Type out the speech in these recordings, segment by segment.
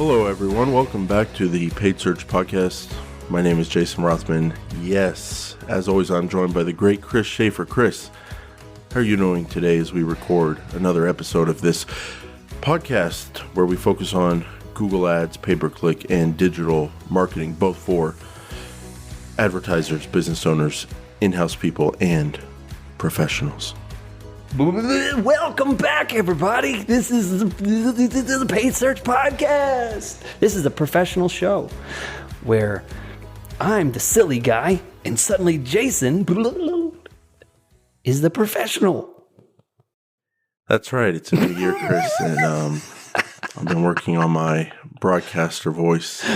Hello, everyone. Welcome back to the Paid Search Podcast. My name is Jason Rothman. Yes, as always, I'm joined by the great Chris Schaefer. Chris, how are you doing today as we record another episode of this podcast where we focus on Google Ads, pay-per-click, and digital marketing, both for advertisers, business owners, in-house people, and professionals? Welcome back, everybody. This is the Paid Search Podcast. This is a professional show where I'm the silly guy and suddenly Jason is the professional. That's right. It's a new year, Chris, and I've been working on my broadcaster voice.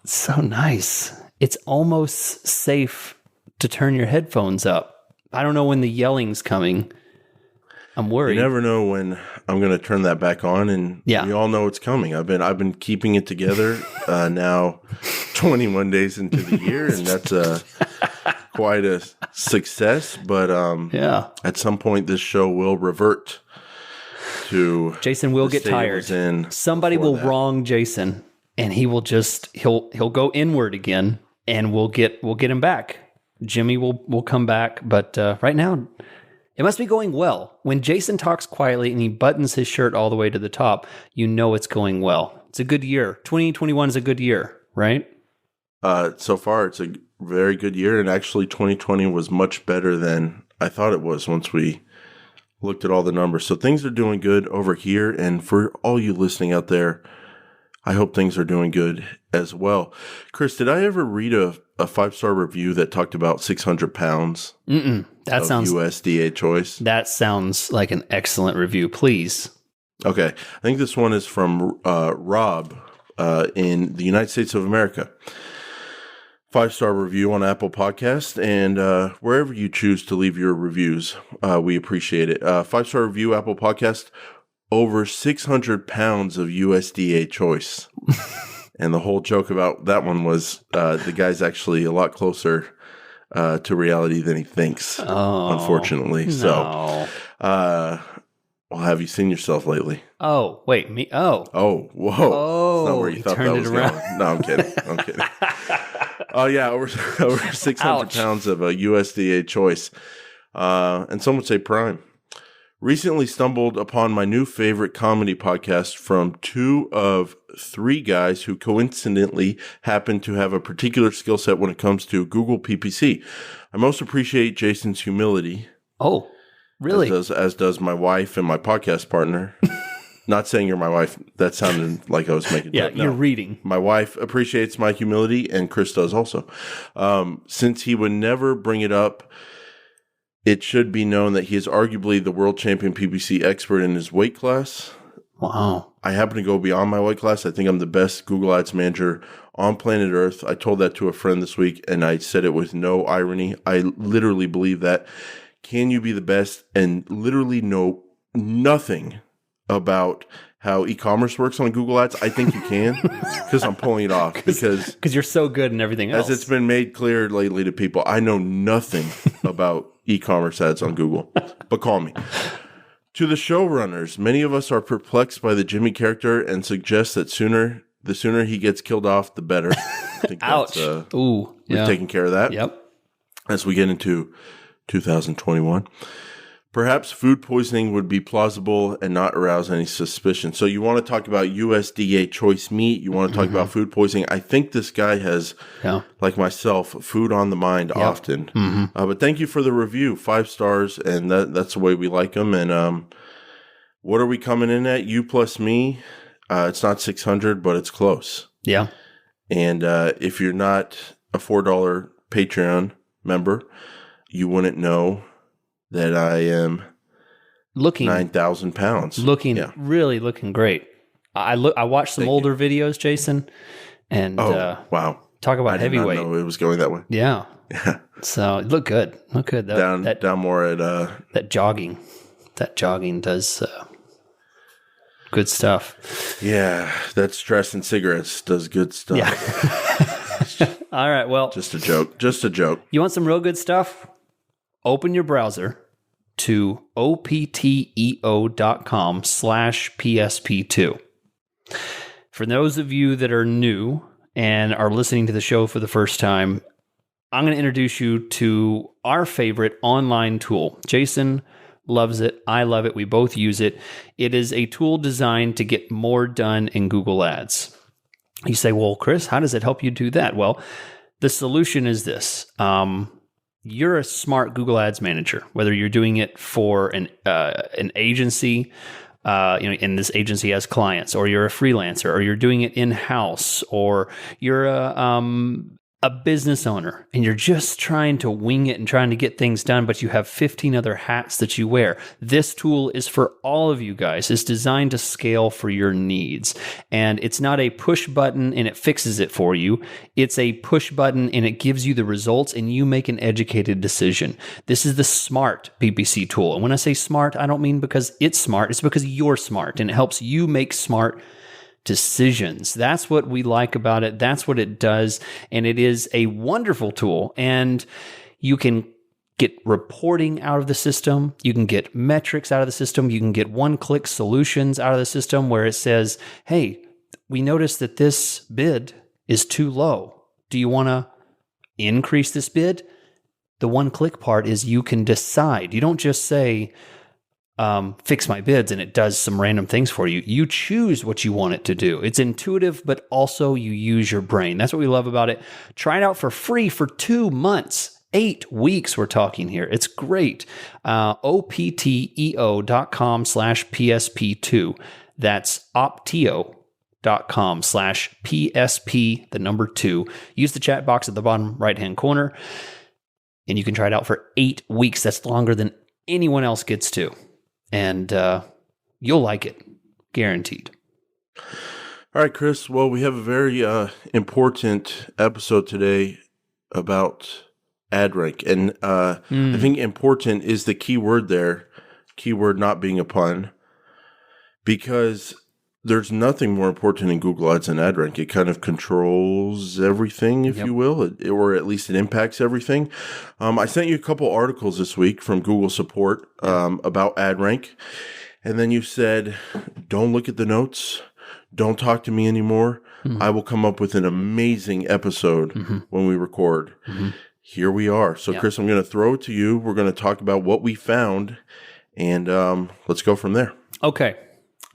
So nice. It's almost safe to turn your headphones up. I don't know when the yelling's coming. I'm worried. You never know when I'm going to turn that back on, and we all know it's coming. I've been keeping it together now 21 days into the year, and that's quite a success. But at some point, this show will revert to Jason will get tired. Somebody will wrong Jason, and he will just he'll go inward again, and we'll get him back. Jimmy will come back, but right now. It must be going well. When Jason talks quietly and he buttons his shirt all the way to the top, you know it's going well. It's a good year. 2021 is a good year, right? So far, it's a very good year. And actually, 2020 was much better than I thought it was once we looked at all the numbers. So things are doing good over here. And for all you listening out there, I hope things are doing good as well. Chris, did I ever read a 5-star review that talked about 600 pounds that sounds USDA choice? That sounds like an excellent review. Please. Okay. I think this one is from Rob in the United States of America. 5-star review on Apple Podcast, and wherever you choose to leave your reviews, we appreciate it. 5-star review, Apple Podcast. Over 600 pounds of USDA choice. And the whole joke about that one was the guy's actually a lot closer to reality than he thinks, unfortunately. No. So, well, have you seen yourself lately? Oh, wait, me? Oh, whoa. That's not where you thought that was going. No, I'm kidding. Oh, yeah, over 600 pounds of a USDA choice. And some would say prime. Recently stumbled upon my new favorite comedy podcast from 2 of 3 guys who coincidentally happen to have a particular skill set when it comes to Google PPC. I most appreciate Jason's humility. Oh, really? As does my wife and my podcast partner. Not saying you're my wife. That sounded like I was making a joke. You're reading. My wife appreciates my humility, and Chris does also. Since he would never bring it up, it should be known that he is arguably the world champion PPC expert in his weight class. Wow. I happen to go beyond my weight class. I think I'm the best Google Ads manager on planet Earth. I told that to a friend this week, and I said it with no irony. I literally believe that. Can you be the best and literally know nothing about how e-commerce works on Google Ads? I think you can, because I'm pulling it off. Because you're so good in everything else. As it's been made clear lately to people, I know nothing about e-commerce ads on Google, but call me. To the showrunners, many of us are perplexed by the Jimmy character and suggest that the sooner he gets killed off, the better. I think Ouch. We've taken care of that. Yep. As we get into 2021. Perhaps food poisoning would be plausible and not arouse any suspicion. So you want to talk about USDA choice meat. You want to talk about food poisoning. I think this guy has, like myself, food on the mind often. But thank you for the review. 5 stars, and that's the way we like them. And what are we coming in at? You plus me. It's not 600, but it's close. Yeah. And if you're not a $4 Patreon member, you wouldn't know that I am looking 9,000 pounds. Really looking great. I watched some older videos, Jason, and wow. Talk about heavyweight. I did not know it was going that way. Yeah. So it looked good. Down more at that jogging. That jogging does good stuff. Yeah, that stress and cigarettes does good stuff. Yeah. All right. Well, just a joke. You want some real good stuff? Open your browser to opteo.com/PSP2. For those of you that are new and are listening to the show for the first time, I'm going to introduce you to our favorite online tool. Jason loves it. I love it. We both use it. It is a tool designed to get more done in Google Ads. You say, well, Chris, how does it help you do that? Well, the solution is this. You're a smart Google Ads manager, whether you're doing it for an agency, and this agency has clients, or you're a freelancer, or you're doing it in-house, or you're a business owner and you're just trying to wing it and trying to get things done, but you have 15 other hats that you wear. This tool is for all of you guys. It's designed to scale for your needs. And it's not a push button and it fixes it for you. It's a push button and it gives you the results and you make an educated decision. This is the smart PPC tool. And when I say smart, I don't mean because it's smart. It's because you're smart and it helps you make smart decisions. That's what we like about it. That's what it does. And it is a wonderful tool. And you can get reporting out of the system. You can get metrics out of the system. You can get one-click solutions out of the system where it says, hey, we noticed that this bid is too low. Do you want to increase this bid? The one-click part is you can decide. You don't just say, fix my bids and it does some random things for you. You choose what you want it to do. It's intuitive, but also you use your brain. That's what we love about it. Try it out for free for 2 months, 8 weeks. We're talking here. It's great. opteo.com/PSP2. That's opteo.com/PSP, the number 2. Use the chat box at the bottom right-hand corner and you can try it out for 8 weeks. That's longer than anyone else gets to. And you'll like it, guaranteed. All right, Chris. Well, we have a very important episode today about ad rank. And I think important is the key word there, keyword not being a pun, because there's nothing more important in Google Ads than ad rank. It kind of controls everything, if you will, or at least it impacts everything. I sent you a couple articles this week from Google support about ad rank. And then you said, don't look at the notes. Don't talk to me anymore. I will come up with an amazing episode when we record. Here we are. So, Chris, I'm going to throw it to you. We're going to talk about what we found, and let's go from there. Okay.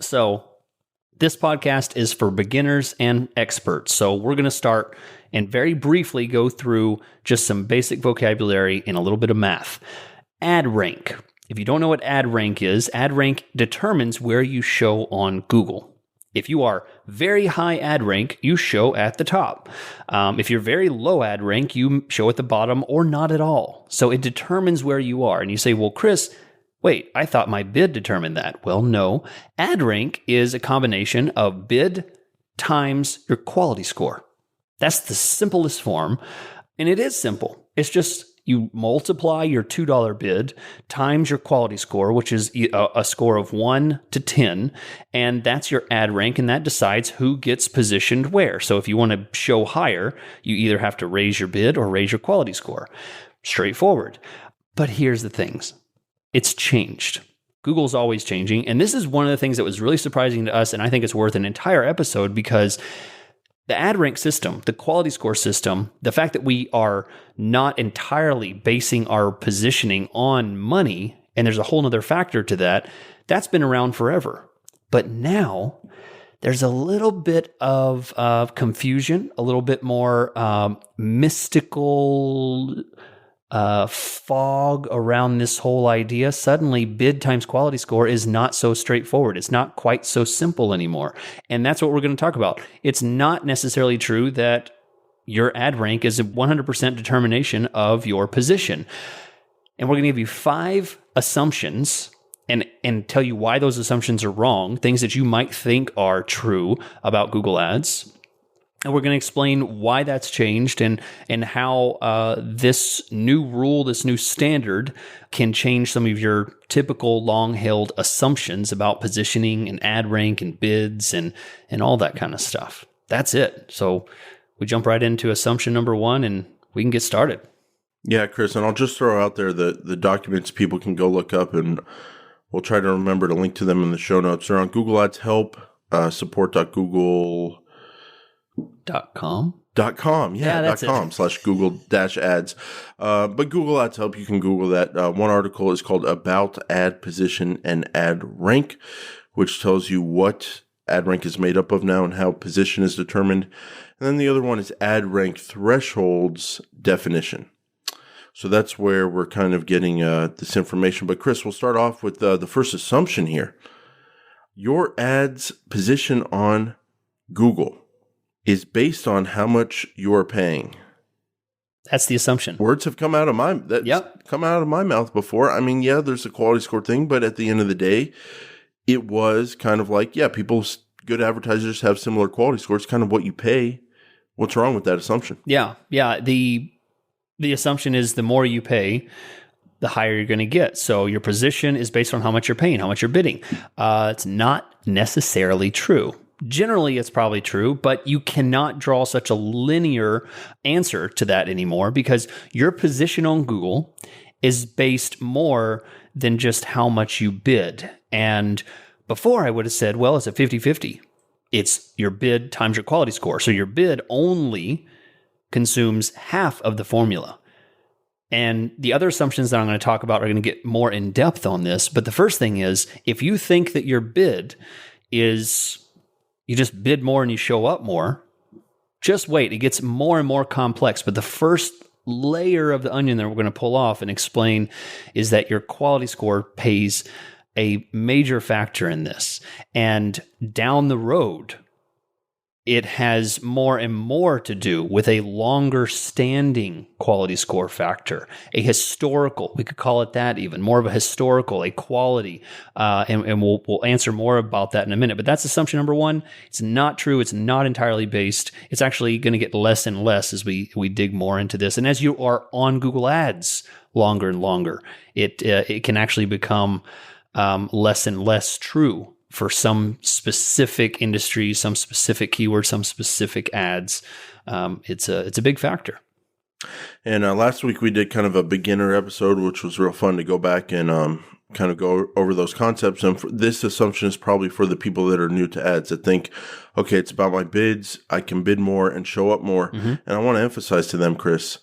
So this podcast is for beginners and experts. So we're going to start and very briefly go through just some basic vocabulary and a little bit of math. Ad rank. If you don't know what ad rank determines where you show on Google. If you are very high ad rank, you show at the top. If you're very low ad rank, you show at the bottom or not at all. So it determines where you are. And you say, well, Chris, wait, I thought my bid determined that. Well, no. Ad rank is a combination of bid times your quality score. That's the simplest form. And it is simple. It's just you multiply your $2 bid times your quality score, which is a score of 1 to 10. And that's your ad rank. And that decides who gets positioned where. So if you want to show higher, you either have to raise your bid or raise your quality score. Straightforward. But here's the things. It's changed. Google's always changing. And this is one of the things that was really surprising to us. And I think it's worth an entire episode because the ad rank system, the quality score system, the fact that we are not entirely basing our positioning on money, and there's a whole nother factor to that, that's been around forever. But now there's a little bit of confusion, a little bit more mystical fog around this whole idea. Suddenly, bid times quality score is not so straightforward. It's not quite so simple anymore. And that's what we're going to talk about. It's not necessarily true that your ad rank is a 100% determination of your position. And we're going to give you 5 assumptions and tell you why those assumptions are wrong, things that you might think are true about Google Ads. And we're going to explain why that's changed and how this new rule, this new standard can change some of your typical long-held assumptions about positioning and ad rank and bids and all that kind of stuff. That's it. So we jump right into assumption number 1 and we can get started. Yeah, Chris, and I'll just throw out there the documents people can go look up, and we'll try to remember to link to them in the show notes. They're on Google Ads Help, support.google.com. .com, that's .com /Google-ads. But Google Ads Help, you can Google that. One article is called About Ad Position and Ad Rank, which tells you what ad rank is made up of now and how position is determined. And then the other one is Ad Rank Thresholds Definition. So that's where we're kind of getting this information. But Chris, we'll start off with the first assumption here. Your ad's position on Google is based on how much you're paying. That's the assumption. Words have come out of my mouth before. I mean, yeah, there's a quality score thing, but at the end of the day, it was kind of like, yeah, good advertisers have similar quality scores, kind of what you pay. What's wrong with that assumption? Yeah. The assumption is the more you pay, the higher you're going to get. So your position is based on how much you're paying, how much you're bidding. It's not necessarily true. Generally, it's probably true, but you cannot draw such a linear answer to that anymore because your position on Google is based more than just how much you bid. And before I would have said, well, it's a 50-50. It's your bid times your quality score. So your bid only consumes half of the formula. And the other assumptions that I'm going to talk about are going to get more in depth on this. But the first thing is, if you think that your bid is you just bid more and you show up more, just wait. It gets more and more complex. But the first layer of the onion that we're going to pull off and explain is that your quality score plays a major factor in this. And down the road, it has more and more to do with a longer standing quality score factor, a historical, we could call it that even, more of a historical, a quality, and we'll answer more about that in a minute. But that's assumption number one. It's not true. It's not entirely based. It's actually going to get less and less as we dig more into this. And as you are on Google Ads longer and longer, it can actually become less and less true for some specific industry, some specific keywords, some specific ads. It's a big factor. And last week we did kind of a beginner episode, which was real fun to go back and kind of go over those concepts. And this assumption is probably for the people that are new to ads that think, okay, it's about my bids. I can bid more and show up more. Mm-hmm. And I want to emphasize to them, Chris,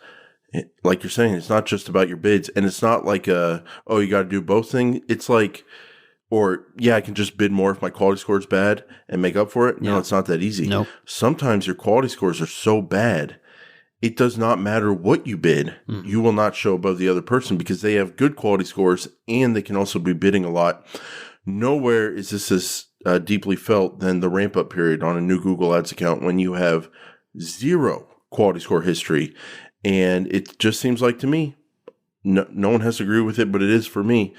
like you're saying, it's not just about your bids. And it's not like, you got to do both things. It's like, I can just bid more if my quality score is bad and make up for it. No, it's not that easy. Nope. Sometimes your quality scores are so bad, it does not matter what you bid. Mm. You will not show above the other person because they have good quality scores and they can also be bidding a lot. Nowhere is this as deeply felt than the ramp up period on a new Google Ads account when you have zero quality score history. And it just seems like to me, no one has to agree with it, but it is for me.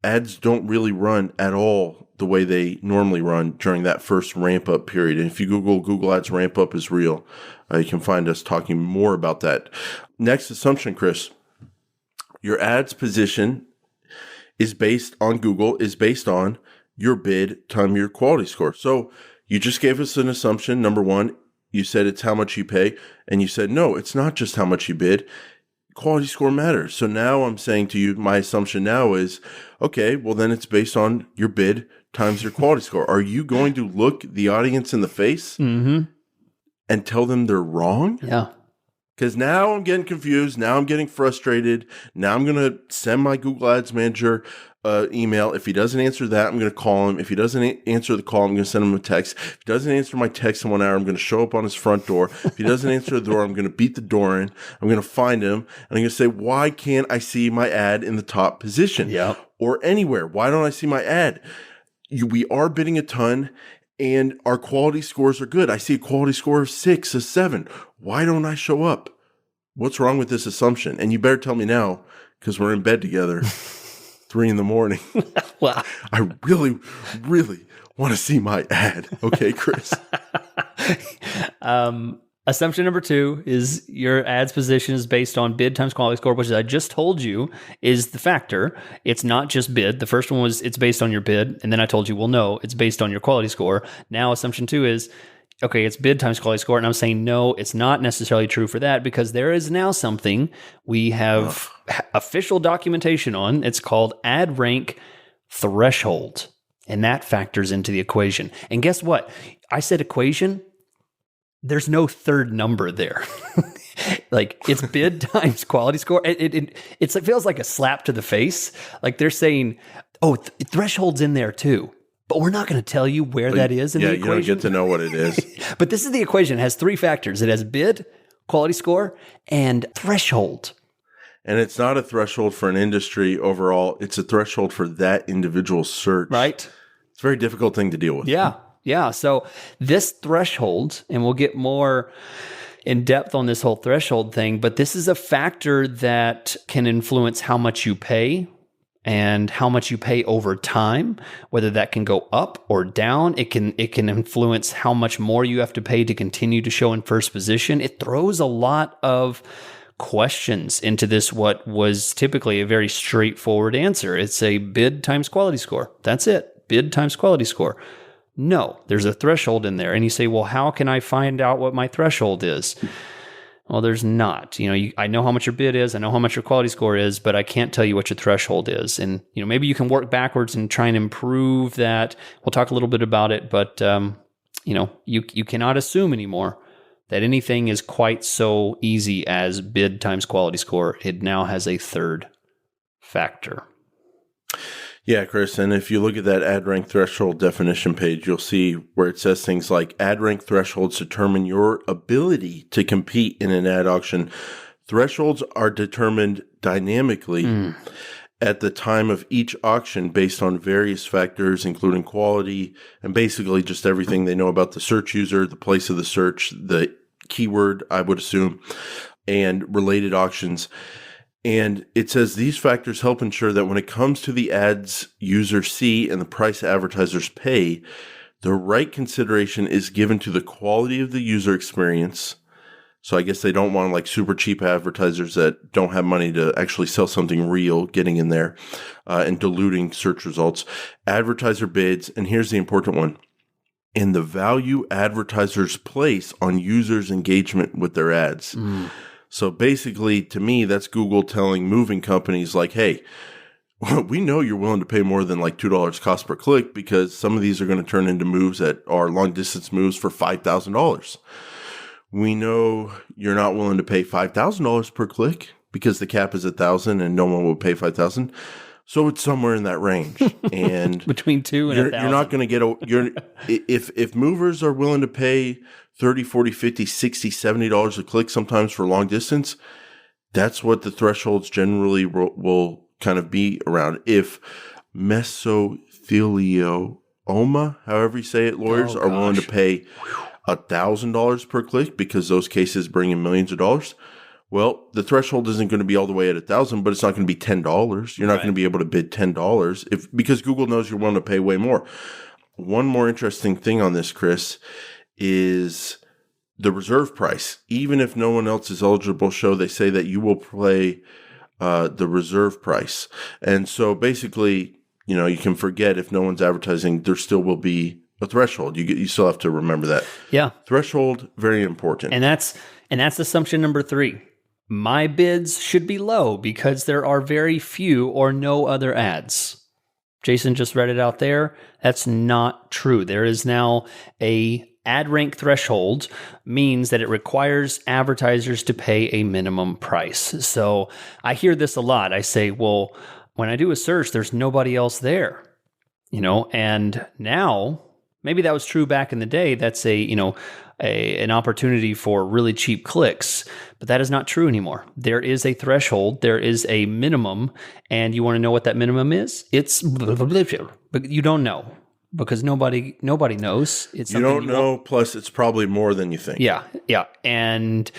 Ads don't really run at all the way they normally run during that first ramp up period. And if you Google Ads ramp up is real, you can find us talking more about that. Next assumption, Chris, your ads position is based on Google, is based on your bid times your quality score. So you just gave us an assumption. Number one, you said it's how much you pay. And you said, no, it's not just how much you bid. Quality score matters. So now I'm saying to you, my assumption now is, okay, well then it's based on your bid times your quality score. Are you going to look the audience in the face and tell them they're wrong? Yeah. Because now I'm getting confused. Now I'm getting frustrated. Now I'm going to send my Google Ads manager email. If he doesn't answer that, I'm going to call him. If he doesn't answer the call, I'm going to send him a text. If he doesn't answer my text in 1 hour, I'm going to show up on his front door. If he doesn't answer the door, I'm going to beat the door in. I'm going to find him. And I'm going to say, why can't I see my ad in the top position? Yeah. Or anywhere? Why don't I see my ad? We are bidding a ton. And our quality scores are good. I see a quality score of 6, a 7. Why don't I show up? What's wrong with this assumption? And you better tell me now, because we're in bed together, 3 a.m. Wow. I really, really want to see my ad. Okay, Chris? Assumption number 2 is your ads position is based on bid times quality score, which I just told you is the factor. It's not just bid. The first one was it's based on your bid. And then I told you, well, no, it's based on your quality score. Now assumption 2 is, okay, it's bid times quality score. And I'm saying, no, it's not necessarily true for that because there is now something we have official documentation on. It's called ad rank threshold. And that factors into the equation. And guess what? I said equation. There's no third number there. Like it's bid times quality score. It feels like a slap to the face. Like they're saying, oh, threshold's in there too. But we're not going to tell you where that is in the equation. Yeah, you don't get to know what it is. But this is the equation. It has three factors. It has bid, quality score, and threshold. And it's not a threshold for an industry overall. It's a threshold for that individual search. Right. It's a very difficult thing to deal with. Yeah. So this threshold, and we'll get more in depth on this whole threshold thing, but this is a factor that can influence how much you pay and how much you pay over time, whether that can go up or down. It can influence how much more you have to pay to continue to show in first position. It throws a lot of questions into this, what was typically a very straightforward answer. It's a bid times quality score. That's it. Bid times quality score. No, there's a threshold in there. And you say, well, how can I find out what my threshold is? Well, there's not. I know how much your bid is. I know how much your quality score is, but I can't tell you what your threshold is. And, maybe you can work backwards and try and improve that. We'll talk a little bit about it, but, you cannot assume anymore that anything is quite so easy as bid times quality score. It now has a third factor. Yeah, Chris, and if you look at that ad rank threshold definition page, you'll see where it says things like ad rank thresholds determine your ability to compete in an ad auction. Thresholds are determined dynamically at the time of each auction based on various factors, including quality and basically just everything they know about the search user, the place of the search, the keyword, I would assume, and related auctions. And it says these factors help ensure that when it comes to the ads users see and the price advertisers pay, the right consideration is given to the quality of the user experience. So I guess they don't want like super cheap advertisers that don't have money to actually sell something real getting in there and diluting search results. Advertiser bids, and here's the important one, and the value advertisers place on users' engagement with their ads. So basically, to me, that's Google telling moving companies like, hey, we know you're willing to pay more than like $2 cost per click because some of these are going to turn into moves that are long distance moves for $5,000. We know you're not willing to pay $5,000 per click because the cap is $1,000 and no one will pay $5,000. So it's somewhere in that range. And between $2,000 and $1,000. You're not going to get if movers are willing to pay $30, $40, $50, $60, $70 a click sometimes for long distance, that's what the thresholds generally will kind of be around. If mesothelioma, however you say it, lawyers are willing to pay $1,000 per click because those cases bring in millions of dollars, well, the threshold isn't going to be all the way at $1,000, but it's not going to be $10. You're not going to be able to bid $10 because Google knows you're willing to pay way more. One more interesting thing on this, Chris, is the reserve price. Even if no one else is eligible show, they say that you will pay the reserve price. And so basically, you can forget if no one's advertising, there still will be a threshold. You still have to remember that. Yeah. Threshold, very important. And that's assumption number 3. My bids should be low because there are very few or no other ads. Jason just read it out there. That's not true. There is now a ad rank threshold, means that it requires advertisers to pay a minimum price. So I hear this a lot. I say, well, when I do a search, there's nobody else there, and now maybe that was true back in the day. That's an opportunity for really cheap clicks, but that is not true anymore. There is a threshold, there is a minimum, and you want to know what that minimum is? It's but you don't know because nobody knows. It's you don't know. Plus, it's probably more than you think. Yeah, and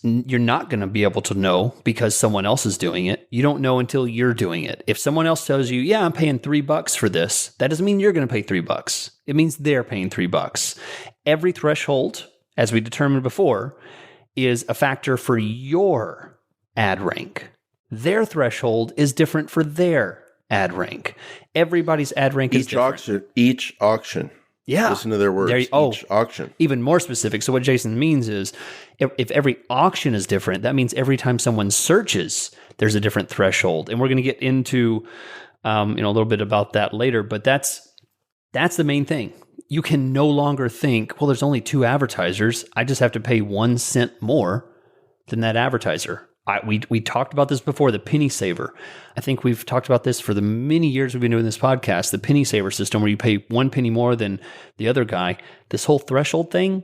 you're not going to be able to know because someone else is doing it. You don't know until you're doing it. If someone else tells you, yeah, I'm paying $3 for this, that doesn't mean you're going to pay $3. It means they're paying $3. Every threshold, as we determined before, is a factor for your ad rank. Their threshold is different for their ad rank. Everybody's ad rank is different. Each auction. Yeah. Listen to their words. Each auction. Even more specific. So what Jason means is if every auction is different, that means every time someone searches, there's a different threshold. And we're going to get into A little bit about that later, but that's the main thing. You can no longer think, well, there's only 2 advertisers. I just have to pay 1 cent more than that advertiser. We talked about this before, the penny saver. I think we've talked about this for the many years we've been doing this podcast, the penny saver system where you pay 1 penny more than the other guy. This whole threshold thing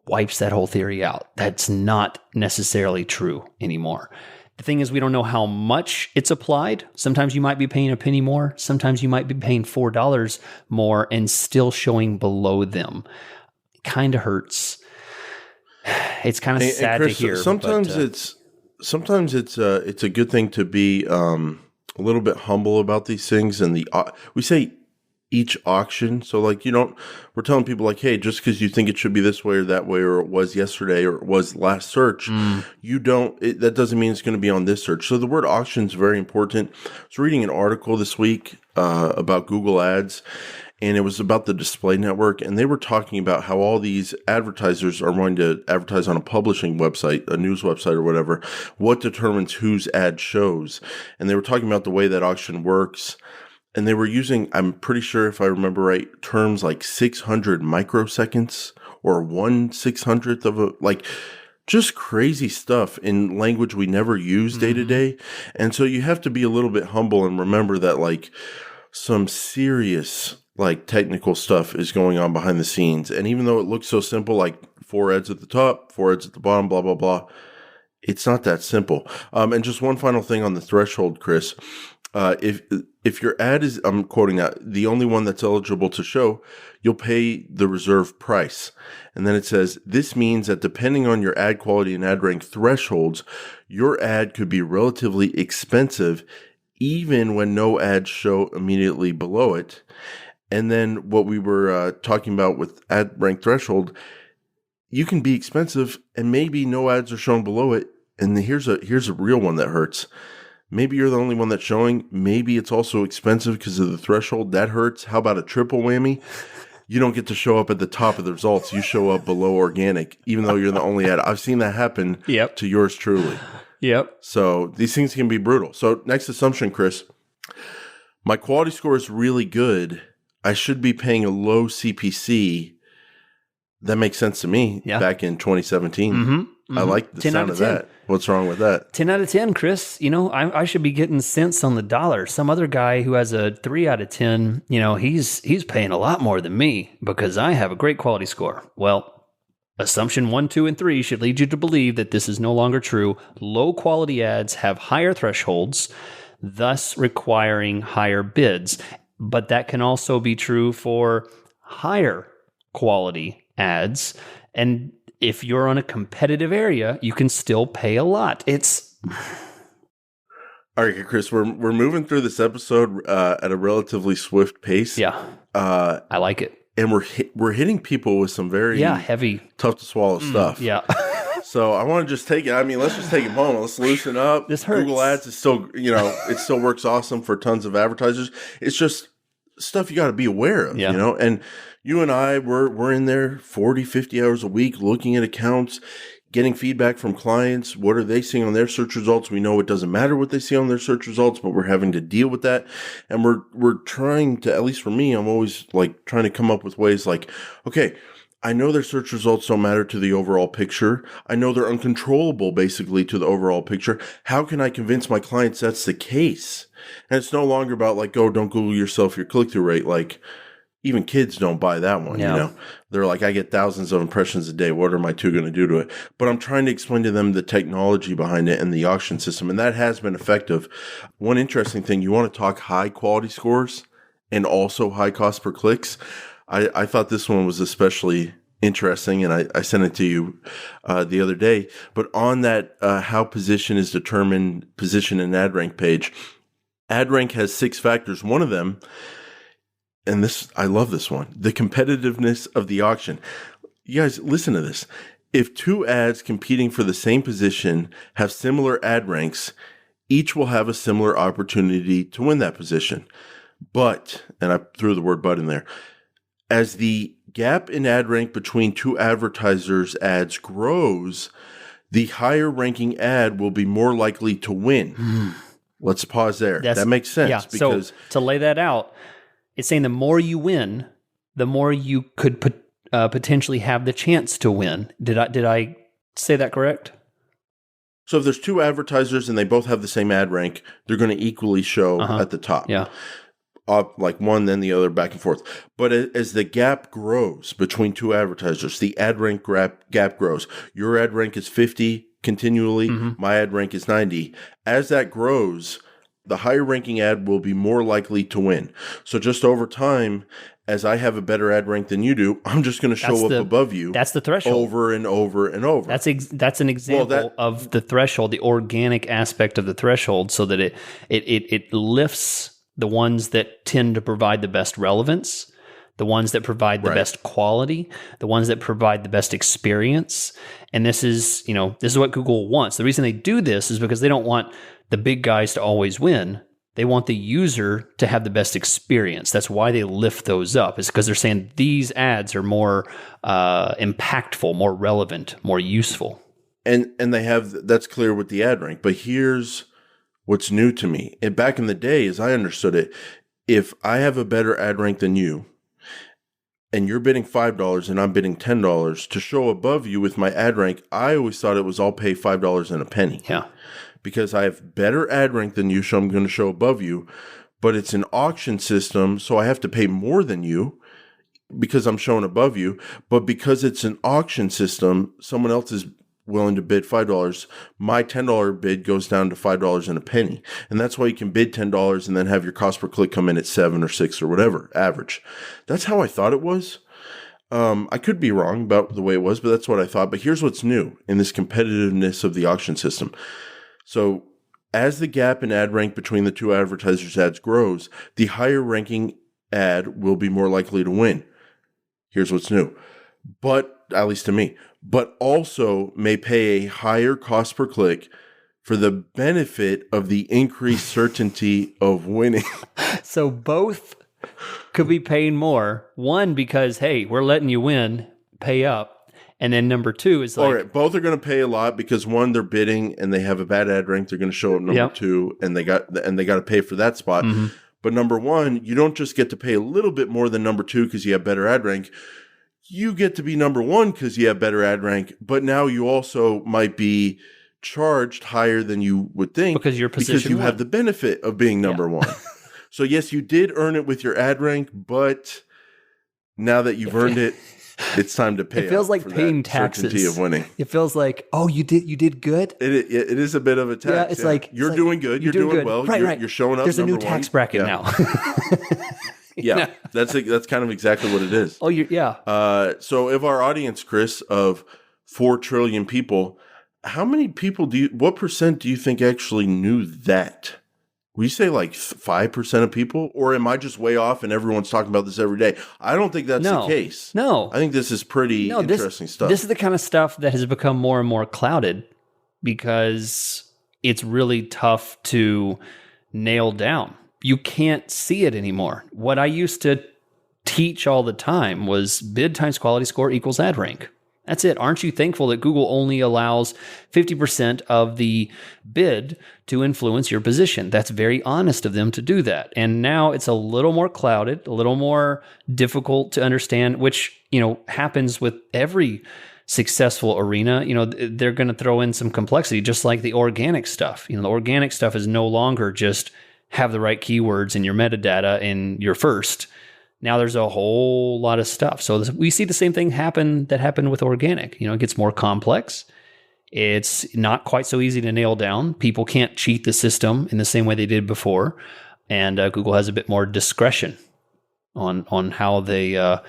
wipes that whole theory out. That's not necessarily true anymore. The thing is, we don't know how much it's applied. Sometimes you might be paying a penny more. Sometimes you might be paying $4 more and still showing below them. It kind of hurts. It's kind of sad Chris, to hear. Sometimes it's a good thing to be a little bit humble about these things. And we say each auction. So we're telling people like, hey, just because you think it should be this way or that way, or it was yesterday or it was last search, that doesn't mean it's going to be on this search. So the word auction is very important. I was reading an article this week about Google Ads, and it was about the display network. And they were talking about how all these advertisers are going to advertise on a publishing website, a news website or whatever, what determines whose ad shows. And they were talking about the way that auction works. And they were using, I'm pretty sure if I remember right, terms like 600 microseconds or 1/600th of just crazy stuff in language we never use day to day. And so you have to be a little bit humble and remember that some serious technical stuff is going on behind the scenes. And even though it looks so simple, like 4 ads at the top, 4 ads at the bottom, blah, blah, blah, it's not that simple. And just one final thing on the threshold, Chris. If your ad is, I'm quoting that, the only one that's eligible to show, you'll pay the reserve price. And then it says, this means that depending on your ad quality and ad rank thresholds, your ad could be relatively expensive even when no ads show immediately below it. And then what we were talking about with ad rank threshold, you can be expensive and maybe no ads are shown below it. And here's a real one that hurts. Maybe you're the only one that's showing. Maybe it's also expensive because of the threshold. That hurts. How about a triple whammy? You don't get to show up at the top of the results. You show up below organic, even though you're the only ad. I've seen that happen to yours truly. Yep. So these things can be brutal. So next assumption, Chris. My quality score is really good. I should be paying a low CPC. That makes sense to me back in 2017. I like the sound of that. What's wrong with that? 10 out of 10, Chris. I should be getting cents on the dollar. Some other guy who has a 3 out of 10, he's paying a lot more than me because I have a great quality score. Well, assumption 1, 2, and 3 should lead you to believe that this is no longer true. Low quality ads have higher thresholds, thus requiring higher bids. But that can also be true for higher quality ads. And if you're on a competitive area, you can still pay a lot. All right, Chris, we're moving through this episode at a relatively swift pace. Yeah, I like it. And we're hitting people with some very heavy, tough to swallow stuff. Yeah. So I want to just take it. I mean, let's just take it home. Let's loosen up. This hurts. Google Ads is still, it still works awesome for tons of advertisers. It's just stuff you got to be aware of, and you and I, we're in there 40, 50 hours a week looking at accounts, getting feedback from clients. What are they seeing on their search results? We know it doesn't matter what they see on their search results, but we're having to deal with that. And we're trying to, at least for me, I'm always trying to come up with ways okay, I know their search results don't matter to the overall picture. I know they're uncontrollable basically to the overall picture. How can I convince my clients that's the case? And it's no longer about don't Google yourself your click-through rate. Even kids don't buy that one, They're I get thousands of impressions a day. What are my 2 going to do to it? But I'm trying to explain to them the technology behind it and the auction system, and that has been effective. One interesting thing, you want to talk high quality scores and also high cost per clicks. I thought this one was especially interesting, and I sent it to you the other day. But on that how position is determined position and ad rank page, ad rank has 6 factors. One of them, and this, I love this one, the competitiveness of the auction. You guys, listen to this. If 2 ads competing for the same position have similar ad ranks, each will have a similar opportunity to win that position. But, and I threw the word but in there, as the gap in ad rank between 2 advertisers' ads grows, the higher ranking ad will be more likely to win. Let's pause there. That makes sense. Yeah. Because so to lay that out, it's saying the more you win, the more you could potentially have the chance to win. Did I say that correct? So if there's two advertisers and they both have the same ad rank, they're going to equally show at the top. Yeah. Like one, then the other, back and forth. But as the gap grows between two advertisers, the ad rank gap grows. Your ad rank is 50 continually. My ad rank is 90. As that grows, the higher ranking ad will be more likely to win. So just over time, as I have a better ad rank than you do, I'm just going to show up above you. That's the threshold. Over and over and over. That's an example of the threshold, the organic aspect of the threshold, so that it lifts the ones that tend to provide the best relevance, the ones that provide the best quality, the ones that provide the best experience. And this is what Google wants. The reason they do this is because they don't want the big guys to always win. They want the user to have the best experience. That's why they lift those up. It's because they're saying these ads are more impactful, more relevant, more useful. And that's clear with the ad rank. But here's what's new to me. And back in the day, as I understood it, if I have a better ad rank than you, and you're bidding $5 and I'm bidding $10 to show above you with my ad rank, I always thought it was I'll pay $5 and a penny. Yeah. Because I have better ad rank than you, so I'm going to show above you. But it's an auction system, so I have to pay more than you because I'm showing above you. But because it's an auction system, someone else is willing to bid $5. My $10 bid goes down to $5 and a penny. And that's why you can bid $10 and then have your cost per click come in at 7 or 6 or whatever, average. That's how I thought it was. I could be wrong about the way it was, but that's what I thought. But here's what's new in this competitiveness of the auction system. So as the gap in ad rank between the two advertisers' ads grows, the higher ranking ad will be more likely to win. Here's what's new. But, at least to me, but also may pay a higher cost per click for the benefit of the increased certainty of winning. So both could be paying more. One, because, hey, we're letting you win, pay up. And then number two is like... All right, both are going to pay a lot because one, they're bidding and they have a bad ad rank. They're going to show up number two and they got to pay for that spot. But number one, you don't just get to pay a little bit more than number two because you have better ad rank. You get to be number one because you have better ad rank, but now you also might be charged higher than you would think because you have the benefit of being number one. So yes, you did earn it with your ad rank, but now that you've earned it, it's time to pay. It feels like paying taxes. Certainty of winning. It feels like, oh, you did good. It is a bit of a tax. Yeah, it's like you're doing good. You're doing good. Well. Right. You're showing up. There's a new tax bracket now. Yeah, that's kind of exactly what it is. Oh, yeah. So of our audience, Chris, of 4 trillion people, how many people what percent do you think actually knew that? Will you say like 5% of people? Or am I just way off and everyone's talking about this every day? I don't think that's the case. No. I think this is pretty interesting stuff. This is the kind of stuff that has become more and more clouded because it's really tough to nail down. You can't see it anymore. What I used to teach all the time was bid times quality score equals ad rank. That's it. Aren't you thankful that Google only allows 50% of the bid to influence your position? That's very honest of them to do that. And now it's a little more clouded, a little more difficult to understand, which, happens with every successful arena. They're going to throw in some complexity, just like the organic stuff. The organic stuff is no longer just have the right keywords in your metadata in your first. Now there's a whole lot of stuff. So we see the same thing that happened with organic. It gets more complex. It's not quite so easy to nail down. People can't cheat the system in the same way they did before. And Google has a bit more discretion on how they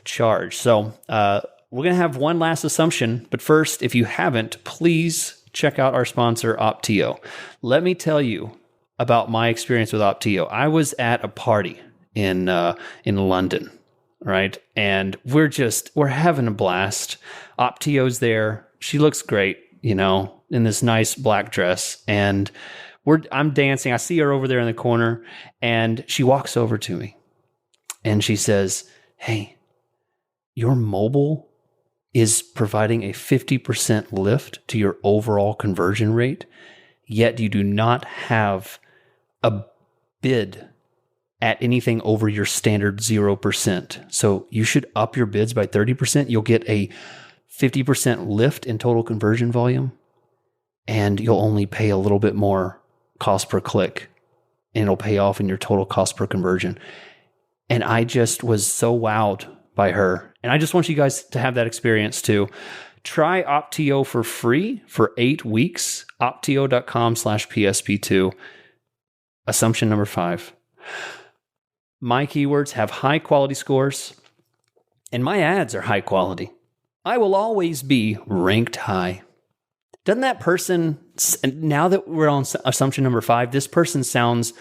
charge. So we're going to have one last assumption. But first, if you haven't, please check out our sponsor, Opteo. Let me tell you about my experience with Opteo. I was at a party in London, right? And we're having a blast. Opteo's there. She looks great, in this nice black dress. And I'm dancing. I see her over there in the corner and she walks over to me and she says, "Hey, your mobile is providing a 50% lift to your overall conversion rate, yet you do not have a bid at anything over your standard 0%. So you should up your bids by 30%. You'll get a 50% lift in total conversion volume, and you'll only pay a little bit more cost per click, and it'll pay off in your total cost per conversion. And I just was so wowed by her. And I just want you guys to have that experience too. Try Opteo for free for 8 weeks. Opteo.com/PSP2. Assumption number 5. My keywords have high quality scores, and my ads are high quality. I will always be ranked high. Doesn't that person, now that we're on assumption number 5, this person sounds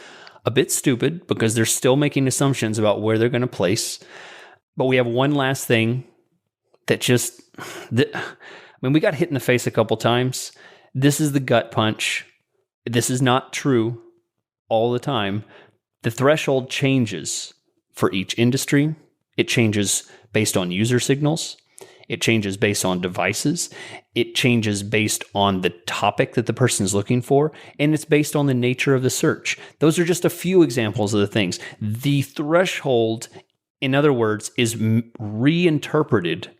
a bit stupid because they're still making assumptions about where they're going to place. But we have one last thing that we got hit in the face a couple times. This is the gut punch. This is not true all the time. The threshold changes for each industry. It changes based on user signals. It changes based on devices. It changes based on the topic that the person is looking for. And it's based on the nature of the search. Those are just a few examples of the things. The threshold, in other words, is reinterpreted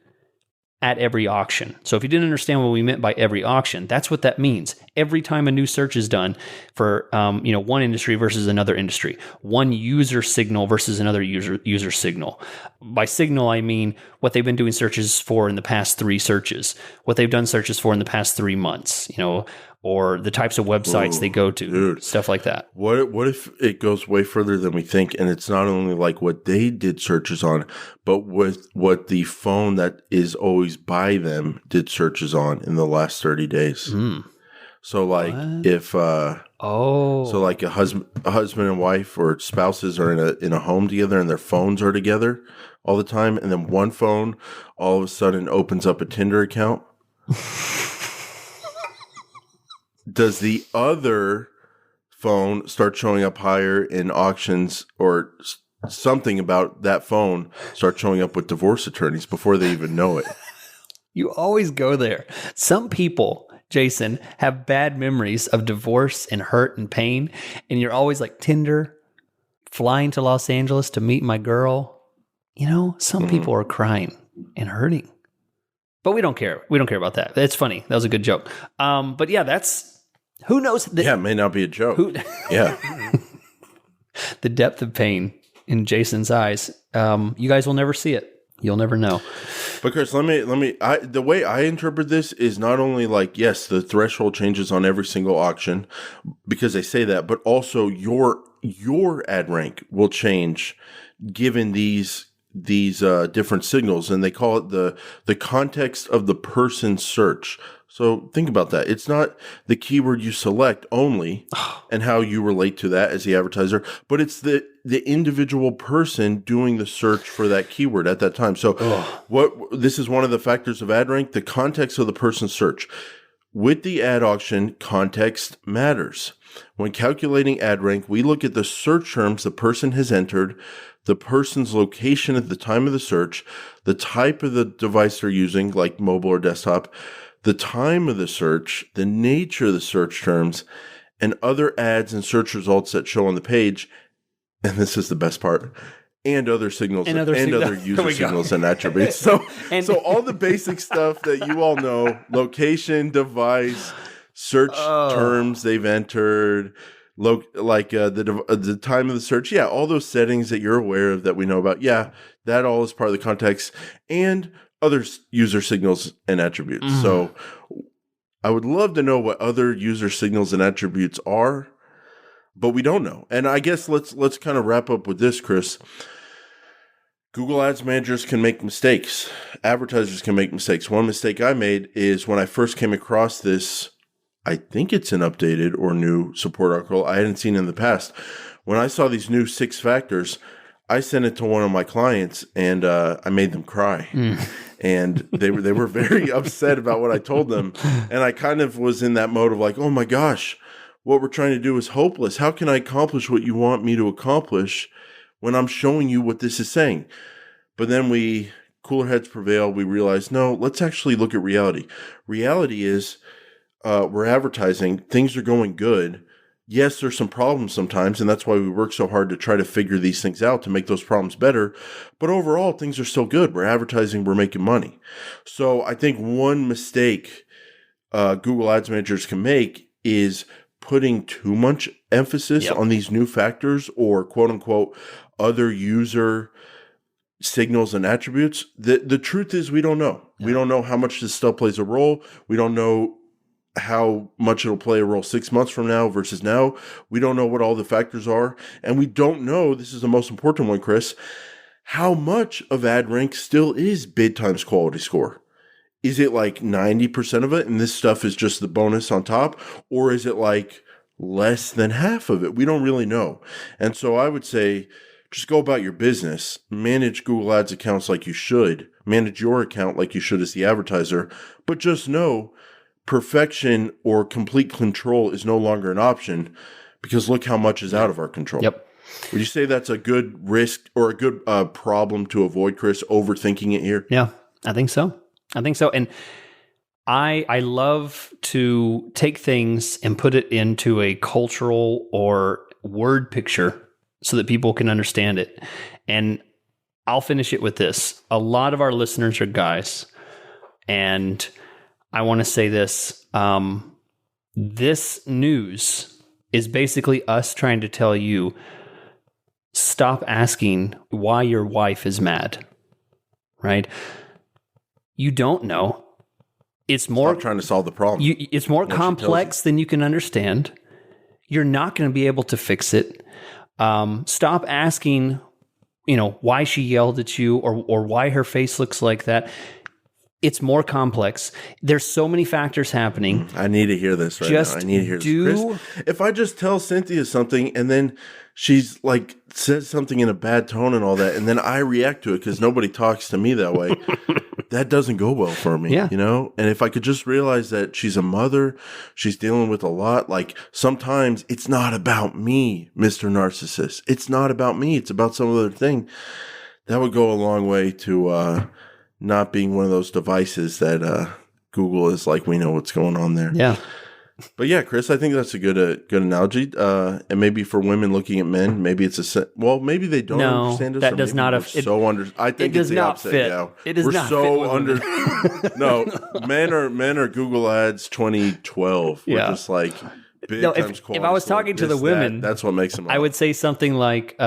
at every auction. So if you didn't understand what we meant by every auction, that's what that means. Every time a new search is done for one industry versus another industry, one user signal versus another user signal. By signal, I mean what they've been doing searches for in the past 3 searches, what they've done searches for in the past 3 months, or the types of websites they go to, stuff like that. What if it goes way further than we think, and it's not only like what they did searches on, but with what the phone that is always by them did searches on in the last 30 days? So like so like a husband and wife or spouses are in a home together and their phones are together all the time, and then one phone all of a sudden opens up a Tinder account. Does the other phone start showing up higher in auctions, or something about that phone start showing up with divorce attorneys before they even know it? You always go there. Some people, Jason, have bad memories of divorce and hurt and pain, and you're always like, Tinder, flying to Los Angeles to meet my girl. Some people are crying and hurting. But we don't care. We don't care about that. It's funny. That was a good joke. But yeah, who knows? It may not be a joke. Yeah. The depth of pain in Jason's eyes. You guys will never see it. You'll never know. Because the way I interpret this is not only like, yes, the threshold changes on every single auction because they say that, but also your ad rank will change given these different signals, and they call it the context of the person's search. So think about that. It's not the keyword you select only and how you relate to that as the advertiser, but it's the individual person doing the search for that keyword at that time. So this is one of the factors of ad rank, the context of the person's search. With the ad auction, context matters. When calculating ad rank, we look at the search terms the person has entered, the person's location at the time of the search, the type of the device they're using, like mobile or desktop, the time of the search, the nature of the search terms, and other ads and search results that show on the page. And this is the best part. And other signals and other user signals and attributes. So all the basic stuff that you all know, location, device, search terms they've entered, the time of the search. Yeah, all those settings that you're aware of that we know about. Yeah, that all is part of the context. And other user signals and attributes. So I would love to know what other user signals and attributes are, but we don't know. And I guess let's kind of wrap up with this, Chris. Google Ads managers can make mistakes. Advertisers can make mistakes. One mistake I made is when I first came across this, I think it's an updated or new support article I hadn't seen in the past. When I saw these new 6 factors, I sent it to one of my clients and I made them cry. And they were very upset about what I told them. And I kind of was in that mode of like, oh my gosh, what we're trying to do is hopeless. How can I accomplish what you want me to accomplish when I'm showing you what this is saying? But then cooler heads prevail. We realized, no, let's actually look at reality. Reality is we're advertising. Things are going good. yes, there's some problems sometimes, and that's why we work so hard to try to figure these things out to make those problems better. But overall, things are still good. We're advertising, we're making money. So I think one mistake Google Ads managers can make is putting too much emphasis on these new factors or quote unquote other user signals and attributes. The truth is we don't know. Yeah. We don't know how much this stuff plays a role. We don't know how much it'll play a role 6 months from now versus now. We don't know what all the factors are. And we don't know, this is the most important one, Chris, how much of ad rank still is bid times quality score. Is it like 90% of it and this stuff is just the bonus on top? Or is it like less than half of it? We don't really know. And so I would say just go about your business, manage Google Ads accounts like you should, manage your account like you should as the advertiser, but just know perfection or complete control is no longer an option because look how much is out of our control. Yep. Would you say that's a good risk or a good problem to avoid, Chris, overthinking it here? Yeah, I think so. And I love to take things and put it into a cultural or word picture so that people can understand it. And I'll finish it with this. A lot of our listeners are guys, and I want to say this. This news is basically us trying to tell you, stop asking why your wife is mad, right? You don't know. It's more Stop trying to solve the problem. It's more complex than you can understand. You're not going to be able to fix it. Stop asking, why she yelled at you or why her face looks like that. It's more complex. There's so many factors happening. I need to hear this right now. I need to hear this. Chris, if I just tell Cynthia something and then she's like says something in a bad tone and all that, and then I react to it because nobody talks to me that way, that doesn't go well for me, And if I could just realize that she's a mother, she's dealing with a lot. Like sometimes it's not about me, Mr. Narcissist. It's not about me. It's about some other thing. That would go a long way to not being one of those devices that Google is like, we know what's going on there. Yeah. But yeah, Chris, I think that's a good analogy. And maybe for women looking at men, maybe it's maybe they don't understand us. That does not. I think it's the opposite. Fit. Yeah. It does not fit. No, men are Google Ads 2012. We're just like big times quality. If I was talking to the women, that's what makes them. I would say something like,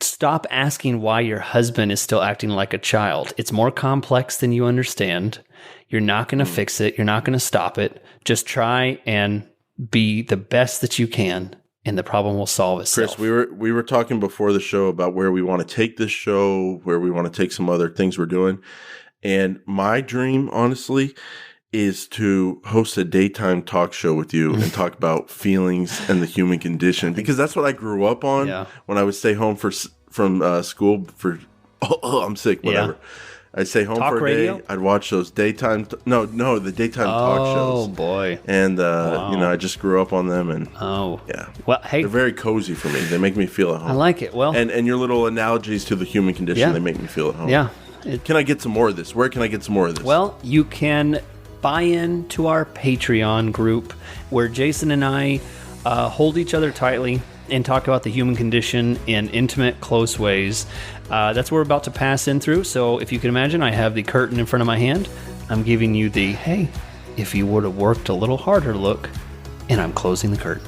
stop asking why your husband is still acting like a child. It's more complex than you understand. You're not going to fix it. You're not going to stop it. Just try and be the best that you can, and the problem will solve itself. Chris, we were talking before the show about where we want to take this show, where we want to take some other things we're doing. And my dream, honestly, is to host a daytime talk show with you and talk about feelings and the human condition, because that's what I grew up on when I would stay home from school for, I'm sick, whatever. Yeah. I'd stay home for a day. I'd watch those daytime, the daytime talk shows. Oh, boy. And, I just grew up on them. And yeah. Well, hey. They're very cozy for me. They make me feel at home. I like it. Well. And your little analogies to the human condition, they make me feel at home. Yeah. Can I get some more of this? Where can I get some more of this? Well, you can buy in to our Patreon group where Jason and I hold each other tightly and talk about the human condition in intimate, close ways. That's what we're about to pass in through. So if you can imagine, I have the curtain in front of my hand. I'm giving you the, hey, if you would have worked a little harder look, and I'm closing the curtain.